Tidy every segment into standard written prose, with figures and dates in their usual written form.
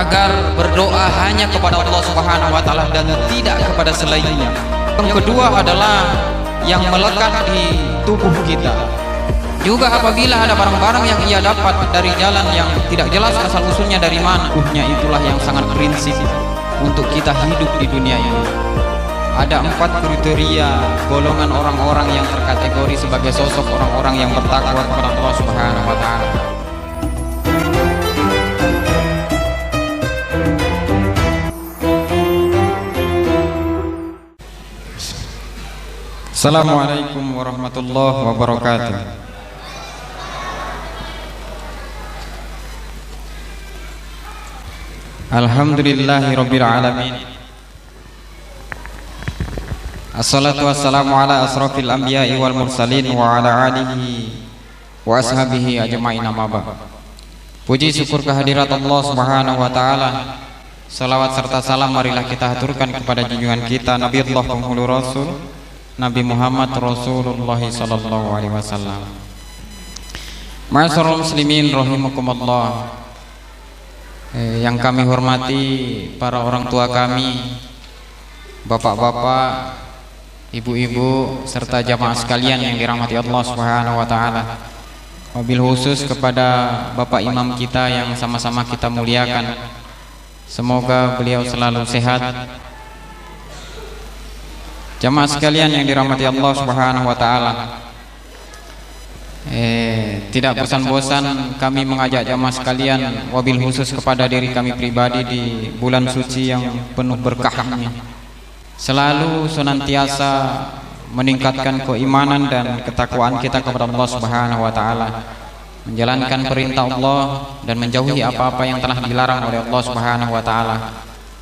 agar berdoa hanya kepada Allah Subhanahu wa taala dan tidak kepada selainnya. Yang kedua adalah yang melekat di tubuh kita. Juga apabila ada barang-barang yang ia dapat dari jalan yang tidak jelas asal usulnya dari mana, itulah yang sangat prinsip untuk kita hidup di dunia ini. Ada 4 kriteria golongan orang-orang yang terkategori sebagai sosok orang-orang yang bertakwa kepada Allah Subhanahu wa taala. Assalamualaikum warahmatullahi wabarakatuh. Alhamdulillahi rabbil alamin. Assalatu wassalamu ala asrafil anbiya'i wal mursalin wa ala alihi wa ashabihi ajma'in, amma ba'd. Puji syukur kehadirat Allah Subhanahu wa taala. Salawat serta salam marilah kita haturkan kepada junjungan kita Nabi Allah penghulu Rasul Nabi Muhammad Rasulullah sallallahu alaihi wasallam. Ma'asyiral muslimin rahimakumullah. Yang kami hormati para orang tua kami, bapak-bapak, ibu-ibu serta jamaah sekalian yang dirahmati Allah Subhanahu wa taala. Wabil khusus kepada Bapak Imam kita yang sama-sama kita muliakan. Semoga beliau selalu sehat. Jamaah sekalian yang dirahmati Allah Subhanahu wa taala. Tidak bosan-bosan kami mengajak jamaah sekalian, wabil khusus kepada diri kami pribadi di bulan suci yang penuh berkah ini, selalu senantiasa meningkatkan keimanan dan ketakwaan kita kepada Allah Subhanahu wa taala, menjalankan perintah Allah dan menjauhi apa-apa yang telah dilarang oleh Allah Subhanahu wa taala.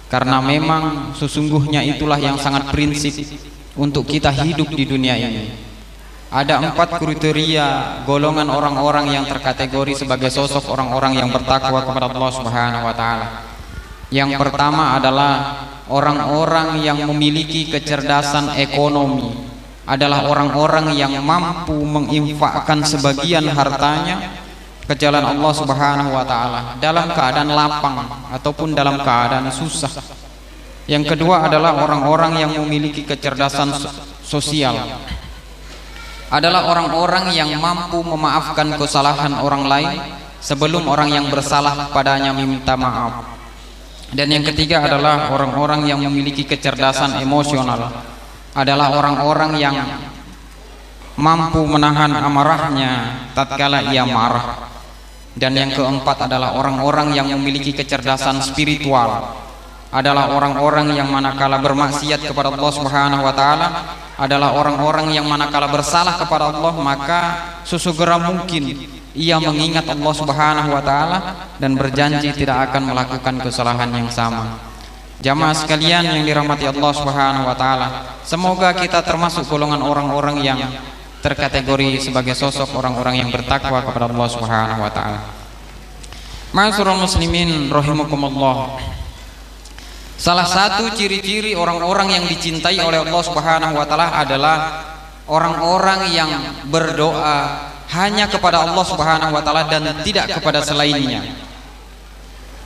Karena memang sesungguhnya itulah yang sangat prinsip untuk kita hidup di dunia ini. Ada 4 kriteria golongan orang-orang yang terkategori sebagai sosok orang-orang yang bertakwa kepada Allah Subhanahu wa taala. Yang pertama adalah orang-orang yang memiliki kecerdasan ekonomi, adalah orang-orang yang mampu menginfakkan sebagian hartanya ke jalan Allah Subhanahu wa taala dalam keadaan lapang ataupun dalam keadaan susah. Yang kedua adalah orang-orang yang memiliki kecerdasan sosial, adalah orang-orang yang mampu memaafkan kesalahan orang lain sebelum orang yang bersalah padanya meminta maaf. Dan yang ketiga adalah orang-orang yang memiliki kecerdasan emosional, adalah orang-orang yang mampu menahan amarahnya tatkala ia marah. Dan yang keempat adalah orang-orang yang memiliki kecerdasan spiritual, adalah orang-orang yang manakala bermaksiat kepada Allah Subhanahu wa taala, adalah orang-orang yang manakala bersalah kepada Allah maka sesegera mungkin ia mengingat Allah Subhanahu wa taala dan berjanji tidak akan melakukan kesalahan yang sama. Jamaah sekalian yang dirahmati Allah Subhanahu wa taala, semoga kita termasuk golongan orang-orang yang terkategori sebagai sosok orang-orang yang bertakwa kepada Allah Subhanahu wa taala. Ma'asyiral muslimin rahimakumullah. Salah satu ciri-ciri orang-orang yang dicintai oleh Allah Subhanahu wa taala adalah orang-orang yang berdoa hanya kepada Allah Subhanahu wa taala dan tidak kepada selainnya.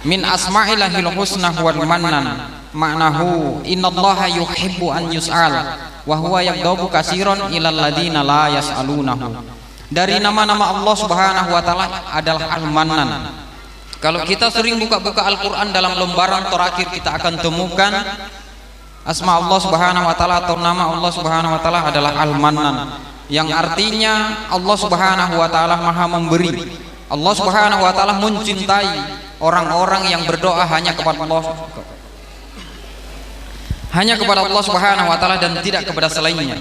Min asma'illahil husna wal mannan, ma'nahu innallaha yuhibbu an yus'al wa huwa yaghdhabu katsiran ilal ladina la yas'alunahu. Dari nama-nama Allah Subhanahu wa taala adalah Al-Mannan. Kalau kita sering buka-buka Al-Quran dalam lembaran terakhir kita akan temukan asma Allah Subhanahu wa taala atau nama Allah Subhanahu wa taala adalah Al-Mannan, yang artinya Allah Subhanahu wa taala Maha memberi. Allah Subhanahu wa taala mencintai orang-orang yang berdoa hanya kepada Allah Subhanahu wa taala dan tidak kepada selainnya.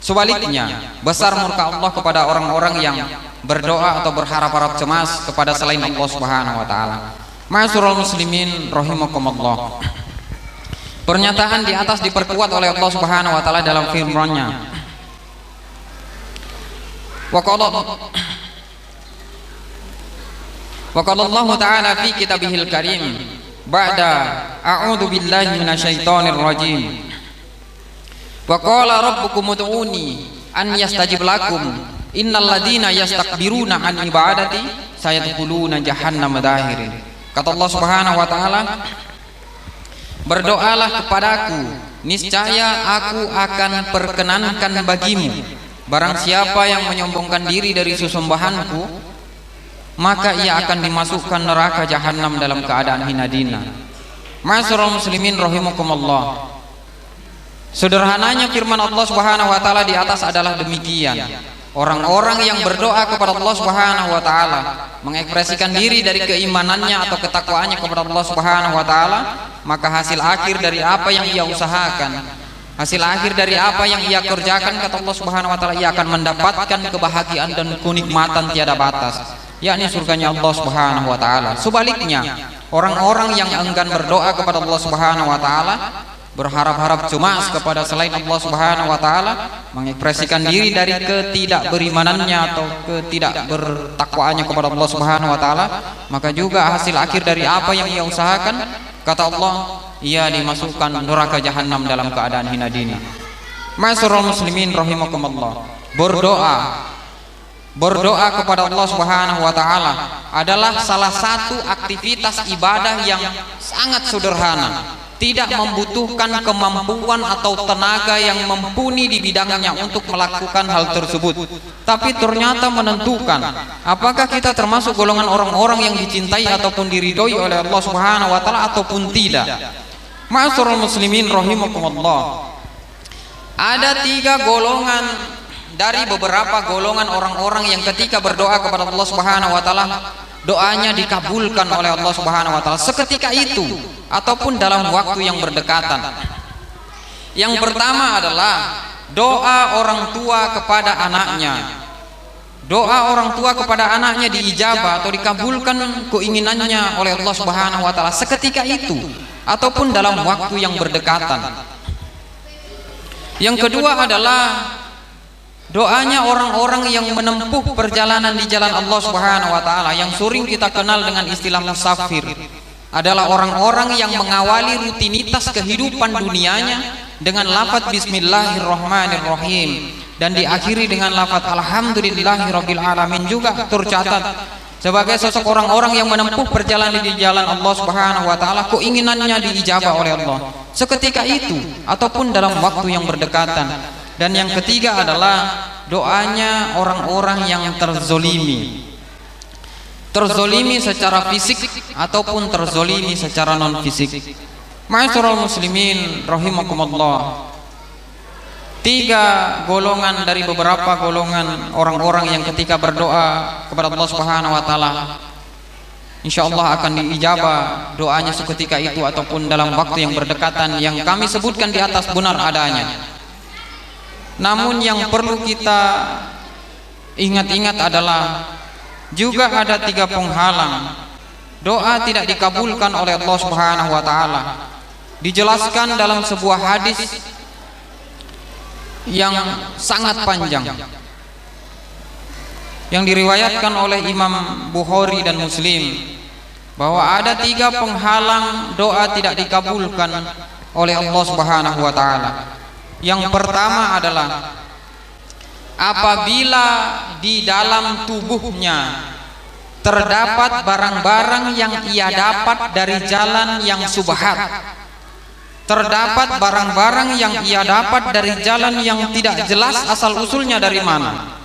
Sebaliknya, besar murka Allah kepada orang-orang yang berdoa atau berharap-harap cemas kepada selain Allah Subhanahu wa taala. Ma'asyiral muslimin rahimakumullah. Pernyataan di atas diperkuat oleh Allah Subhanahu wa taala dalam firman-Nya. Wa qala Allah taala fi kitabihil karim ba'da a'udzu billahi minasyaitonir rajim. Wa qala rabbukum ud'uni an yastajib lakum innal ladina yastakbiruna an ibadati sayadkhuluna jahannama dahirin. Kata Allah Subhanahu wa taala, berdoalah kepadaku, niscaya aku akan perkenankan bagimu. Barang siapa yang menyombongkan diri dari sesembahanku, maka ia akan dimasukkan neraka jahanam dalam keadaan hina dina. Ma'asyiral muslimin rahimakumullah. Sederhananya firman Allah Subhanahu wa taala di atas adalah demikian. Orang-orang yang berdoa kepada Allah Subhanahu wa taala, mengekspresikan diri dari keimanannya atau ketakwaannya kepada Allah Subhanahu wa taala, maka hasil akhir dari apa yang ia usahakan, hasil akhir dari apa yang ia kerjakan, kata Allah Subhanahu wa taala, ia akan mendapatkan kebahagiaan dan kenikmatan tiada batas, yakni surganya Allah Subhanahu wa taala. Sebaliknya, orang-orang yang enggan berdoa kepada Allah Subhanahu wa taala, berharap-harap cemas kepada selain Allah Subhanahu wa taala, mengekspresikan diri dari ketidakberimanannya atau ketidakbertakwaannya kepada Allah Subhanahu wa taala, maka juga hasil akhir dari apa yang ia usahakan, kata Allah, ia dimasukkan neraka jahanam dalam keadaan hina dina. Ma'asyiral muslimin rahimakumullah. Berdoa kepada Allah Subhanahu wa taala adalah salah satu aktivitas ibadah yang sangat sederhana, tidak membutuhkan kemampuan atau tenaga yang mumpuni di bidangnya untuk melakukan hal tersebut, tapi ternyata menentukan apakah kita termasuk golongan orang-orang yang dicintai ataupun diridhoi oleh Allah Subhanahu wa taala ataupun tidak. Ma'asyiral muslimin rahimakumullah. Ada 3 golongan dari beberapa golongan orang-orang yang ketika berdoa kepada Allah Subhanahu wa taala, doanya dikabulkan oleh Allah Subhanahu wa taala seketika itu ataupun dalam waktu yang berdekatan. Yang pertama adalah doa orang tua kepada anaknya. Doa orang tua kepada anaknya diijabah atau dikabulkan keinginannya oleh Allah Subhanahu wa taala seketika itu ataupun dalam waktu yang berdekatan. Yang kedua adalah doanya orang-orang yang menempuh perjalanan di jalan Allah Subhanahu wa taala, yang sering kita kenal dengan istilah musafir, adalah orang-orang yang mengawali rutinitas kehidupan dunianya dengan lafaz bismillahirrahmanirrahim dan diakhiri dengan lafaz alhamdulillahirabbil alamin, juga tercatat sebagai sosok orang-orang yang menempuh perjalanan di jalan Allah Subhanahu wa taala, keinginannya diijabah oleh Allah seketika itu ataupun dalam waktu yang berdekatan. Dan yang ketiga adalah doanya orang-orang yang terzolimi secara fisik ataupun terzolimi secara non fisik. Ma'asyiral muslimin rahimakumullah. 3 golongan dari beberapa golongan orang-orang yang ketika berdoa kepada Allah Subhanahu wa taala, insyaallah akan diijabah doanya seketika itu ataupun dalam waktu yang berdekatan, yang kami sebutkan di atas benar adanya. Namun yang perlu kita ingat-ingat adalah juga ada 3 penghalang doa tidak dikabulkan oleh Allah Subhanahu wa taala. Dijelaskan dalam sebuah hadis yang sangat panjang yang diriwayatkan oleh Imam Bukhari dan Muslim, bahwa ada 3 penghalang doa tidak dikabulkan oleh Allah Subhanahu wa taala. Yang pertama adalah apabila di dalam tubuhnya terdapat barang-barang yang ia dapat dari jalan yang subhat, terdapat barang-barang yang ia dapat dari jalan yang tidak jelas asal usulnya dari mana,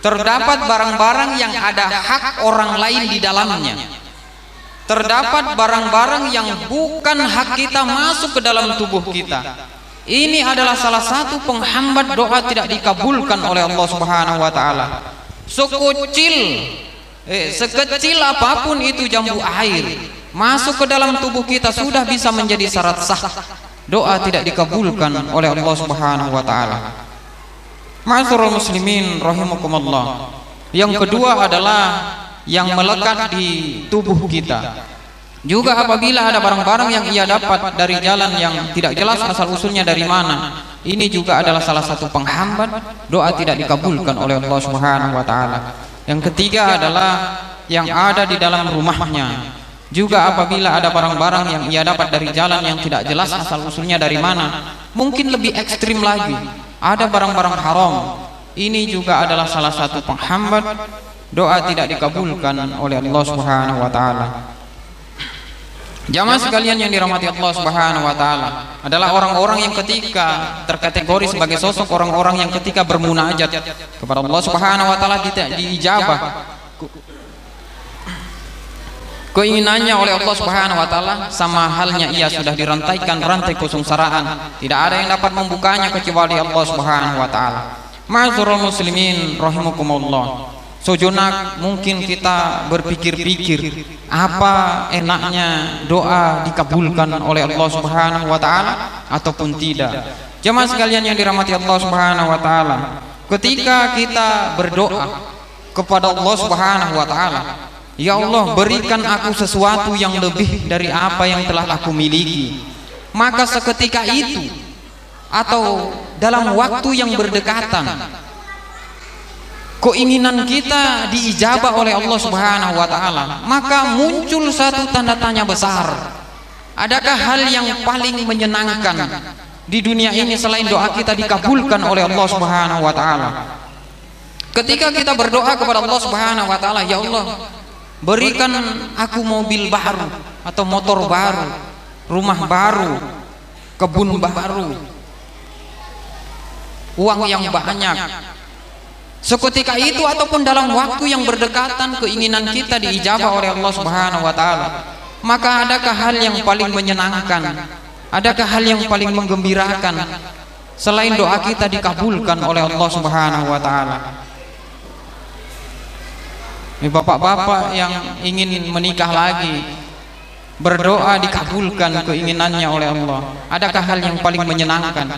terdapat barang-barang yang ada hak orang lain di dalamnya, terdapat barang-barang yang bukan hak kita masuk ke dalam tubuh kita. Ini adalah salah satu penghambat doa tidak dikabulkan oleh Allah Subhanahu wa taala. Sekecil apapun itu jambu air masuk ke dalam tubuh kita sudah bisa menjadi syarat sah doa tidak dikabulkan oleh Allah Subhanahu wa taala. Ma'asyiral muslimin rahimakumullah. Yang kedua adalah yang melekat di tubuh kita. Juga apabila ada barang-barang yang ia dapat dari jalan yang tidak jelas asal usulnya dari mana, ini juga adalah salah satu penghambat doa tidak dikabulkan oleh Allah Subhanahu wa taala. Yang ketiga adalah yang ada di dalam rumahnya. Juga apabila ada barang-barang yang ia dapat dari jalan yang tidak jelas asal usulnya dari mana, mungkin lebih ekstrim lagi, ada barang-barang haram. Ini juga adalah salah satu penghambat doa tidak dikabulkan oleh Allah Subhanahu wa taala. Jamaah sekalian yang dirahmati Allah Subhanahu wa taala, adalah orang-orang yang ketika terkategori sebagai sosok orang-orang yang ketika bermunajat kepada Allah Subhanahu wa taala tidak diijabah keinginannya oleh Allah Subhanahu wa taala, sama halnya ia sudah dirantaikan rantai kesengsaraan, tidak ada yang dapat membukanya kecuali Allah Subhanahu wa taala. Ma'asyiral muslimin rahimakumullah. Sejenak mungkin kita berpikir-pikir apa enaknya doa dikabulkan oleh Allah Subhanahu wa taala ataupun tidak. Jemaah sekalian yang dirahmati Allah Subhanahu wa taala, ketika kita berdoa kepada Allah Subhanahu wa taala, ya Allah, berikan aku sesuatu yang lebih dari apa yang telah aku miliki, maka seketika itu atau dalam waktu yang berdekatan keinginan kita diijabah oleh Allah Subhanahu wa taala, maka muncul satu tanda tanya besar. Adakah hal yang paling menyenangkan di dunia ini selain doa kita dikabulkan oleh Allah Subhanahu wa taala? Ketika kita berdoa kepada Allah Subhanahu wa taala, ya Allah, berikan aku mobil baru atau motor baru, rumah baru, kebun baru, uang yang banyak. Seketika itu ataupun dalam waktu yang berdekatan keinginan kita diijabah oleh Allah Subhanahu wa taala, maka adakah hal yang paling menyenangkan, adakah hal yang paling menggembirakan selain doa kita dikabulkan oleh Allah Subhanahu wa taala? Ini bapak-bapak yang ingin menikah lagi, berdoa dikabulkan keinginannya oleh Allah, adakah hal yang paling menyenangkan,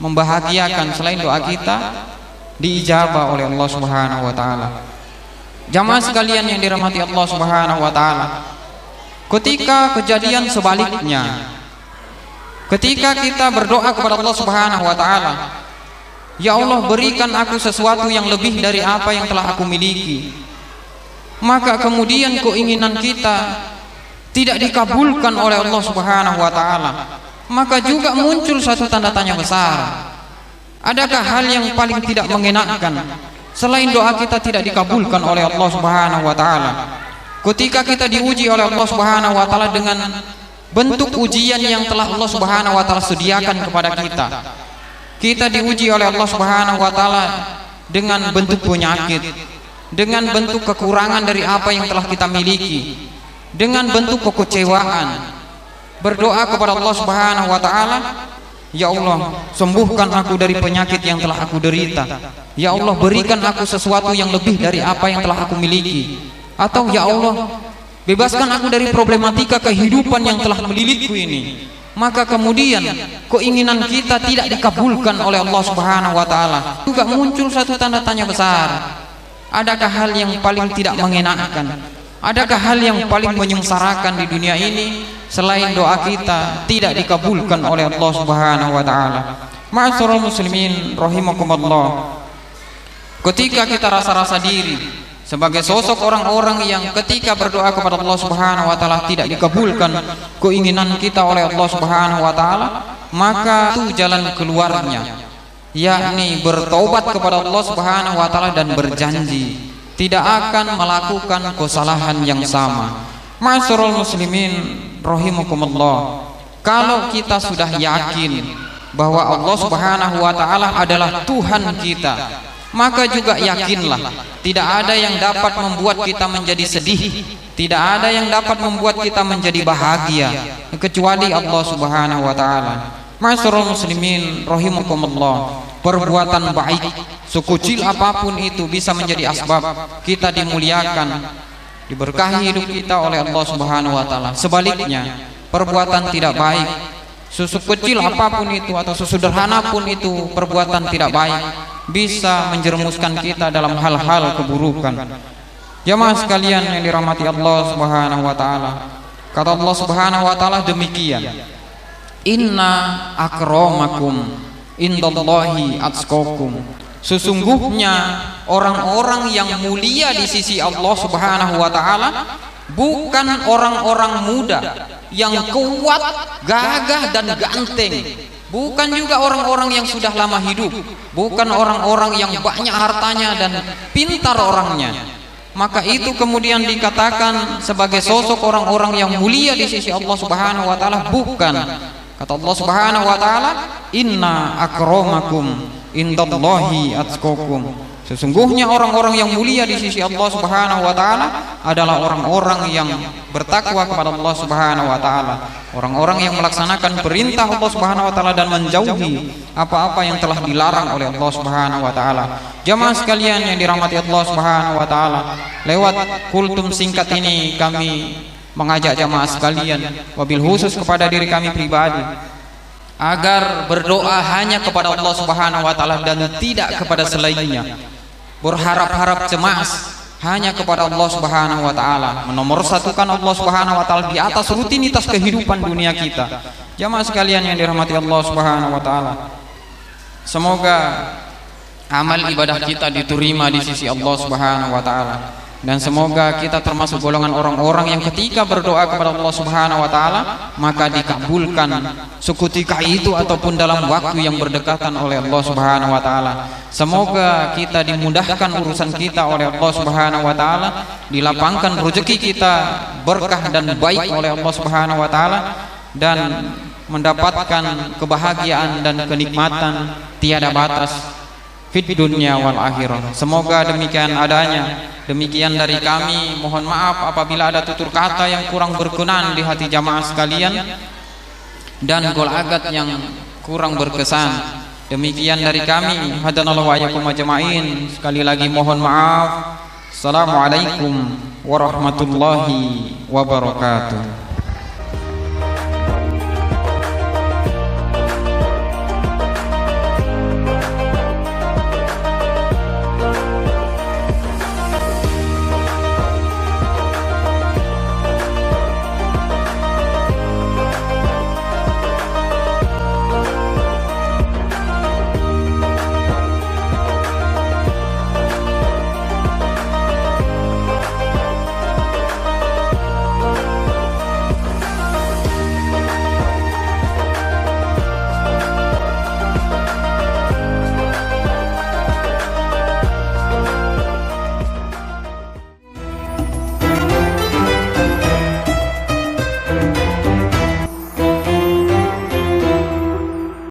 membahagiakan selain doa kita diijabah oleh Allah Subhanahu wa taala? Jamaah sekalian yang dirahmati Allah Subhanahu wa taala, ketika kejadian sebaliknya, ketika kita berdoa kepada Allah Subhanahu wa taala, ya Allah, berikan aku sesuatu yang lebih dari apa yang telah aku miliki, maka kemudian keinginan kita tidak dikabulkan oleh Allah Subhanahu wa taala, maka juga muncul satu tanda tanya besar. Adakah hal yang paling tidak mengenakan selain doa kita tidak dikabulkan oleh Allah Subhanahu wa taala? Ketika kita diuji oleh Allah Subhanahu wa taala dengan bentuk ujian yang telah Allah Subhanahu wa taala sediakan kepada kita. Kita diuji oleh Allah Subhanahu wa taala dengan bentuk penyakit, dengan bentuk kekurangan dari apa yang telah kita miliki, dengan bentuk kekecewaan. Berdoa kepada Allah Subhanahu wa taala, ya Allah, sembuhkan aku dari penyakit yang telah aku derita. Ya Allah, berikan aku sesuatu yang lebih dari apa yang telah aku miliki. Atau ya Allah, bebaskan aku dari problematika kehidupan yang telah melilitku ini. Maka kemudian keinginan kita tidak dikabulkan oleh Allah Subhanahu wa taala. Juga muncul satu tanda tanya besar. Adakah hal yang paling tidak mengenakan? Adakah hal yang paling menyengsarakan di dunia ini selain doa kita tidak dikabulkan oleh Allah Subhanahu wa taala? Ma'asyiral muslimin rahimakumullah. Ketika kita rasa-rasa diri sebagai sosok orang-orang yang ketika berdoa kepada Allah Subhanahu wa taala tidak dikabulkan keinginan kita oleh Allah Subhanahu wa taala, maka itu jalan keluarnya, yakni bertobat kepada Allah Subhanahu wa taala dan berjanji tidak akan melakukan kesalahan yang sama. Ma'asyiral muslimin rahimakumullah, kalau kita sudah yakin bahwa Allah Subhanahu wa taala adalah Tuhan kita, maka juga yakinlah tidak ada yang dapat membuat kita menjadi sedih, tidak ada yang dapat membuat kita menjadi bahagia kecuali Allah Subhanahu wa taala. Ma'asyiral muslimin rahimakumullah, perbuatan baik sekecil apapun itu bisa menjadi asbab kita dimuliakan, diberkahi hidup kita oleh Allah Subhanahu wa taala. Sebaliknya, perbuatan tidak baik, sekecil apapun itu atau sesederhana pun itu perbuatan tidak baik, bisa menjerumuskan kita dalam hal-hal keburukan. Jamaah sekalian yang dirahmati Allah Subhanahu wa taala, kata Allah Subhanahu wa taala demikian, inna akramakum indallahi atqakum, sesungguhnya orang-orang yang mulia di sisi Allah Subhanahu wa taala bukan orang-orang muda yang kuat, gagah dan ganteng, bukan juga orang-orang yang sudah lama hidup, bukan orang-orang yang banyak hartanya dan pintar orangnya, maka itu kemudian dikatakan sebagai sosok orang-orang yang mulia di sisi Allah Subhanahu wa taala? Bukan. Kata Allah Subhanahu wa taala, "Inna akramakum indallahi atqakum." Sesungguhnya orang-orang yang mulia di sisi Allah Subhanahu wa taala adalah orang-orang yang bertakwa kepada Allah Subhanahu wa taala, orang-orang yang melaksanakan perintah Allah Subhanahu wa taala dan menjauhi apa-apa yang telah dilarang oleh Allah Subhanahu wa taala. Jamaah sekalian yang dirahmati Allah Subhanahu wa taala, lewat kultum singkat ini kami mengajak jamaah sekalian, wabil khusus kepada diri kami pribadi, agar berdoa hanya kepada Allah Subhanahu wa taala dan tidak kepada selainnya. Berharap-harap cemas hanya kepada Allah Subhanahu wa taala, menomorsatukan Allah Subhanahu wa taala di atas rutinitas kehidupan dunia kita. Jamaah sekalian yang dirahmati Allah Subhanahu wa taala, semoga amal ibadah kita diterima di sisi Allah Subhanahu wa taala, dan semoga kita termasuk golongan orang-orang yang ketika berdoa kepada Allah Subhanahu wa taala maka dikabulkan seketika itu ataupun dalam waktu yang berdekatan oleh Allah Subhanahu wa taala. Semoga kita dimudahkan urusan kita oleh Allah Subhanahu wa taala, dilapangkan rezeki kita berkah dan baik oleh Allah Subhanahu wa taala, dan mendapatkan kebahagiaan dan kenikmatan tiada batas fid dunya wal akhirah. Semoga demikian adanya. Demikian dari kami, mohon maaf apabila ada tutur kata yang kurang berkenan di hati jamaah sekalian dan golagat yang kurang berkesan. Demikian dari kami, hadanallahu wa iyyakum ajma'in. Sekali lagi mohon maaf. Assalamualaikum warahmatullahi wabarakatuh.